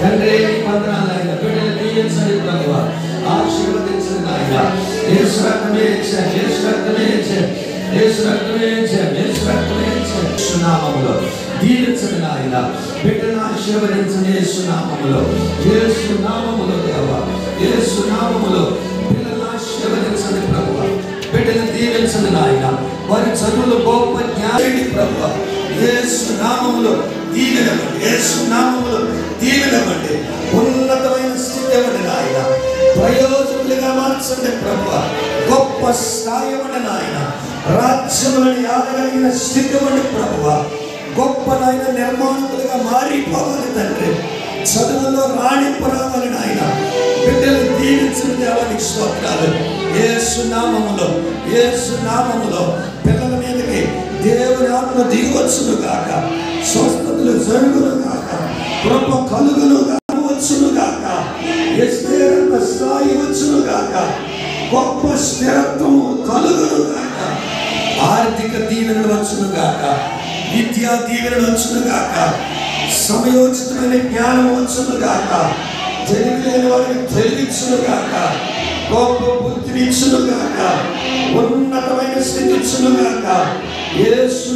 తండ్రి వందనాలైనా బిడ్డలు దీవించండి ప్రభువా, ఆశీర్వదించండి నాయన. యేసు రక్తమే ఇచ్చారు, యేసు రక్తమే ఇచ్చారు, యేసు రక్తమే ఇచ్చారు, యేసు రక్తమే ఇచ్చారు. యేసు నామములో దీవించండి నాయన, బిడ్డను ఆశీర్వదించండి యేసు నామములో, యేసు నామములో దేవా, యేసు నామములో పిల్లలను ఆశీర్వదించండి ప్రభువా, బిడ్డను దీవించండి నాయన. వారి చదువులు గొప్ప జ్ఞాని ప్రభువా, యేసు నామములో దీవెనమండి, యేసు నామములో దీవెనమండి. ఉన్నతమైన స్థితి ఇవ్వండి నాయన, ప్రయోజకులుగా మార్చండి ప్రభువా, గొప్ప స్థాయి ఇవ్వండి నాయన, రాజ్యములను ఆదరగలిగిన స్థితి ఇవ్వండి ప్రభువా, గొప్ప నాయన నిర్మాణకులుగా మారిపోవాలి తండ్రి, చదువుల్లో రాణింపు రావాలి నాయన. బిడ్డలు దీవించిన దేవానికి స్తోత్రాలు. యేసు నామములో, యేసు నామములో పిల్లల మీదకి దేవుని ఆత్మ దిగవచ్చును గాక, స్వస్థతలు జరుగును గాక, కృప కలుగును వచ్చును గాక, స్థిరంత స్థాయి వచ్చును గాక, గొప్ప స్థిరత్వము కలుగును గాక, ఆర్థిక దీవెనలు వచ్చును గాక, విద్యా దీవెనలు వచ్చును గాక, సమయోచితమైన జ్ఞానం వచ్చును గాక, తెలియలేని వారిని తెలియచ్చును గాక, గొప్ప బుద్ధినిచ్చును గాక, ఉన్నతమైన స్థితి ఇచ్చును గాక. యేసు